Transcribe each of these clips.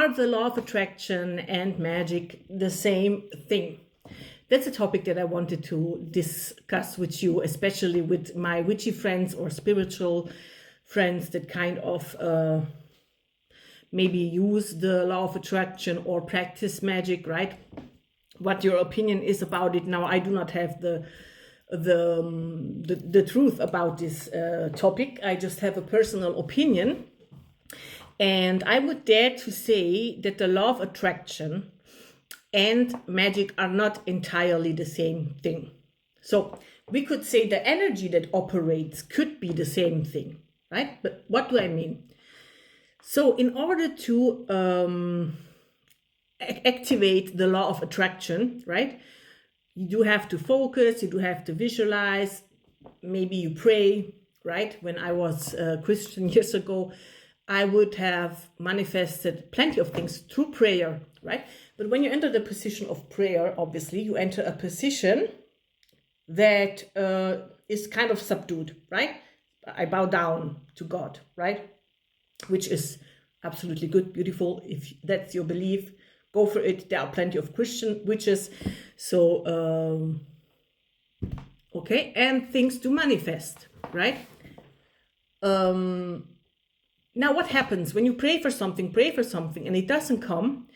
are the law of attraction and magic the same thing? That's a topic that I wanted to discuss with you, especially with my witchy friends or spiritual friends that kind of maybe use the law of attraction or practice magic, right? What your opinion is about it. Now, I do not have the truth about this topic. I just have a personal opinion. And I would dare to say that the law of attraction and magic are not entirely the same thing. So we could say the energy that operates could be the same thing, right? But what do I mean? So in order to activate the law of attraction, right? You do have to focus, you do have to visualize, maybe you pray, right? When I was a Christian years ago, I would have manifested plenty of things through prayer, right? But when you enter the position of prayer, obviously, you enter a position that is kind of subdued, right? I bow down to God, right? Which is absolutely good, beautiful. If that's your belief, go for it. There are plenty of Christian witches. So, okay, and things to manifest, right? Now, what happens when you pray for something, and it doesn't come?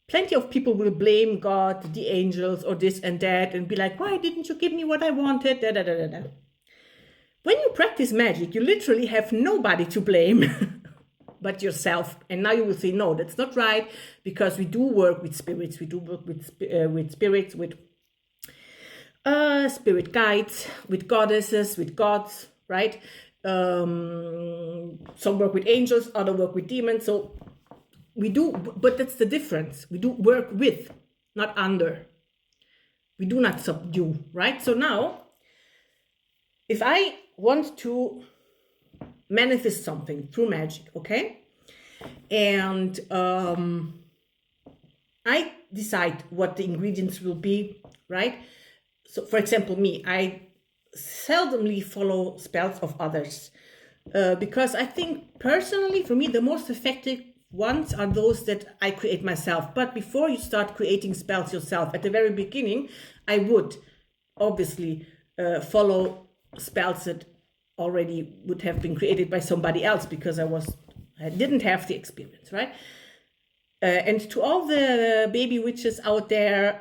Plenty of people will blame God, the angels, or this and that, and be like, why didn't you give me what I wanted? Da, da, da, da, da. When you practice magic, you literally have nobody to blame but yourself. And now you will say, no, that's not right, because we do work with spirits. We do work with spirits, with spirit guides, with goddesses, with gods, right? Some work with angels, other work with demons. So we do, but that's the difference. We do work with, not under. We do not subdue, right? So now, if I want to manifest something through magic, okay? And I decide what the ingredients will be, right? So for example, me, I seldomly follow spells of others because I think personally, for me, the most effective ones are those that I create myself. But before you start creating spells yourself, at the very beginning, I would obviously follow spells that already would have been created by somebody else, because I didn't have the experience, right? And to all the baby witches out there,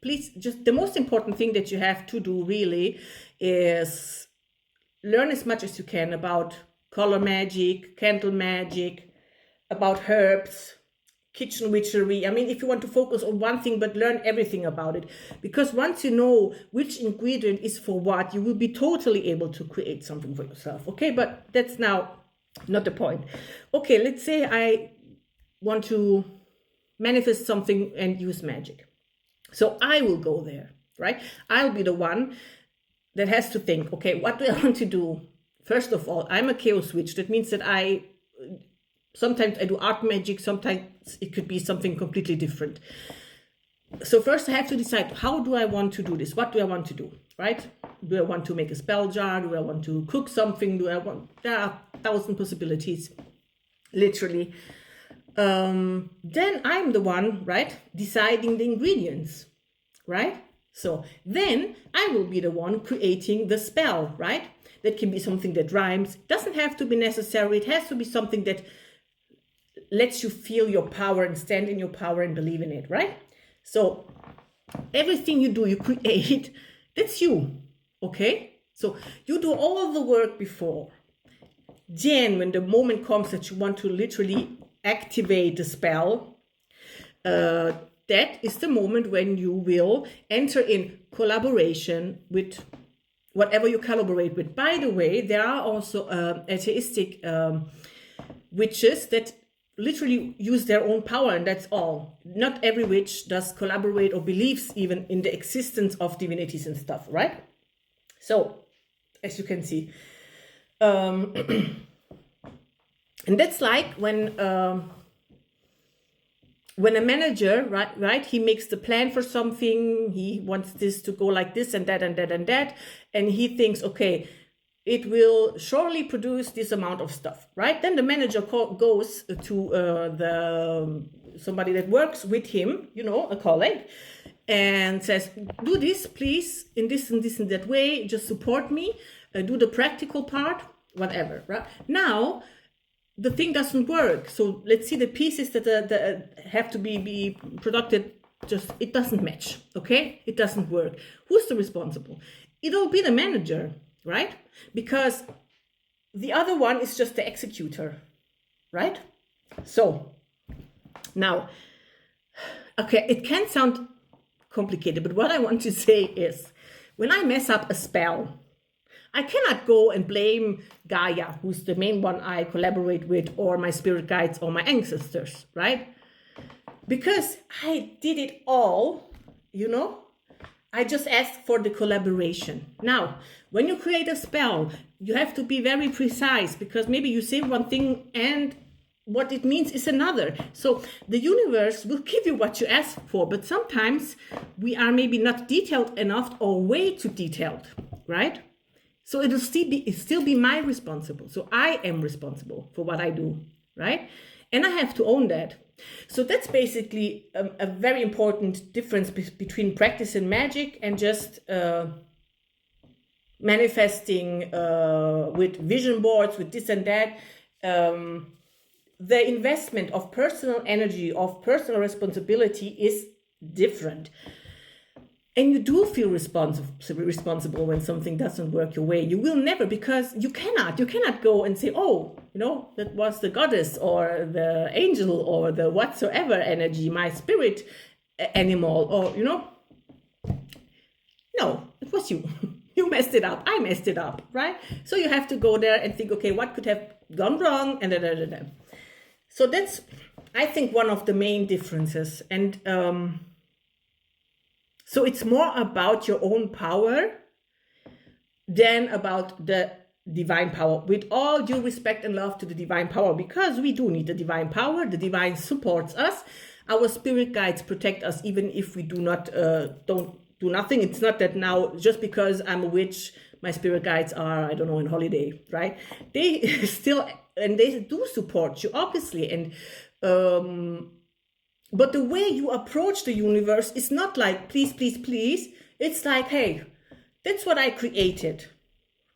please, just the most important thing that you have to do really is learn as much as you can about color magic, candle magic, about herbs, kitchen witchery. I mean, if you want to focus on one thing, but learn everything about it. Because once you know which ingredient is for what, you will be totally able to create something for yourself. Okay, but that's now not the point. Okay, let's say I want to manifest something and use magic. So I will go there, right? I'll be the one that has to think, okay, what do I want to do? First of all, I'm a chaos witch. That means that sometimes I do art magic, sometimes it could be something completely different. So first I have to decide, how do I want to do this? What do I want to do, right? Do I want to make a spell jar? Do I want to cook something? There are 1,000 possibilities, literally. Then I'm the one, right, deciding the ingredients, right? So then I will be the one creating the spell, right? That can be something that rhymes. It doesn't have to be necessary. It has to be something that lets you feel your power and stand in your power and believe in it, right? So everything you do, you create, that's you, okay? So you do all the work before. Then when the moment comes that you want to literally activate the spell, that is the moment when you will enter in collaboration with whatever you collaborate with. By the way, there are also atheistic witches that literally use their own power, and that's all. Not every witch does collaborate or believes even in the existence of divinities and stuff, right? So, as you can see, and that's like when a manager, right, he makes the plan for something, he wants this to go like this and that and that and that, and he thinks, okay, it will surely produce this amount of stuff, right? Then the manager goes to somebody that works with him, a colleague, and says, do this, please, in this and this and that way, just support me, do the practical part, whatever, right? Now, the thing doesn't work. So let's see the pieces that have to be produced, just, it doesn't match, okay? It doesn't work. Who's the responsible? It'll be the manager, right? Because the other one is just the executor, right? So now, okay, it can sound complicated, but what I want to say is, when I mess up a spell, I cannot go and blame Gaia, who's the main one I collaborate with, or my spirit guides, or my ancestors, right? Because I did it all, I just asked for the collaboration. Now, when you create a spell, you have to be very precise, because maybe you say one thing and what it means is another. So the universe will give you what you ask for, but sometimes we are maybe not detailed enough or way too detailed, right? So it'll still be my responsible. So I am responsible for what I do, right? And I have to own that. So that's basically a very important difference between practice and magic and just manifesting with vision boards, with this and that. The investment of personal energy, of personal responsibility is different. And you do feel responsible when something doesn't work your way. You will never, because you cannot go and say, oh, that was the goddess or the angel or the whatsoever energy, my spirit animal, or, no, it was you. You messed it up. I messed it up, right? So you have to go there and think, okay, what could have gone wrong? And So that's, I think, one of the main differences. And so it's more about your own power than about the divine power, with all due respect and love to the divine power, because we do need the divine power. The divine supports us. Our spirit guides protect us, even if we don't do nothing. It's not that now, just because I'm a witch, my spirit guides are, I don't know, on holiday, right? They still, and they do support you, obviously. And but the way you approach the universe is not like, please, please, please. It's like, hey, that's what I created.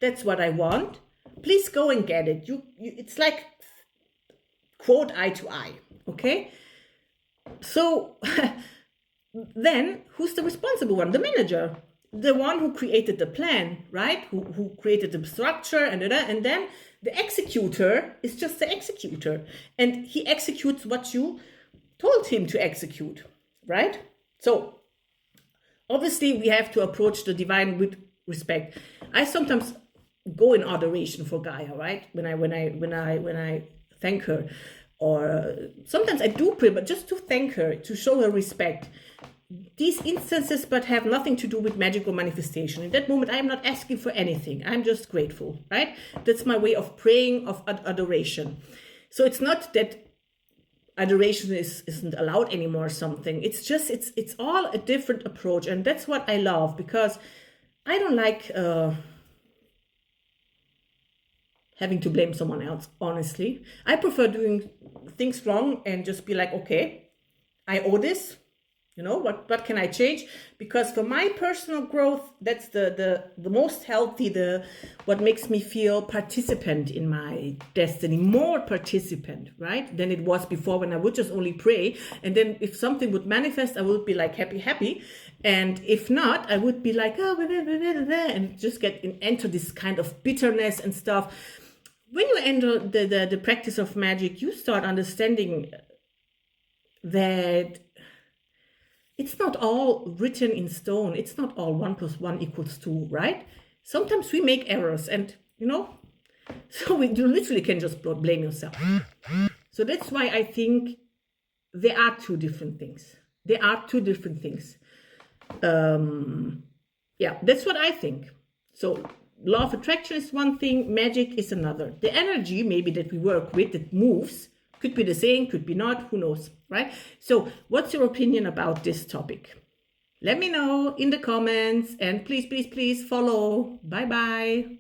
That's what I want. Please go and get it. It's like, quote, eye to eye, okay? So then who's the responsible one? The manager, the one who created the plan, right? Who created the structure and then the executor is just the executor. And he executes what you told him to execute, right? So obviously we have to approach the divine with respect. I sometimes go in adoration for Gaia, right? When I thank her, or sometimes I do pray, but just to thank her, to show her respect. These instances but have nothing to do with magical manifestation. In that moment, I am not asking for anything. I'm just grateful, right? That's my way of praying, of adoration. So it's not that adoration isn't allowed anymore or something. It's just, it's all a different approach. And that's what I love, because I don't like having to blame someone else, honestly. I prefer doing things wrong and just be like, okay, I owe this. What can I change? Because for my personal growth, that's the most healthy, what makes me feel participant in my destiny, more participant, right? Than it was before, when I would just only pray. And then if something would manifest, I would be like happy. And if not, I would be like, oh, and just enter this kind of bitterness and stuff. When you enter the practice of magic, you start understanding that it's not all written in stone. It's not all 1 + 1 = 2, right? Sometimes we make errors, and so you literally can just blame yourself. So that's why I think there are two different things. Yeah, that's what I think. So law of attraction is one thing, magic is another. The energy maybe that we work with, that moves, could be the same, could be not, who knows, right? So what's your opinion about this topic? Let me know in the comments, and please, please, please follow. Bye-bye.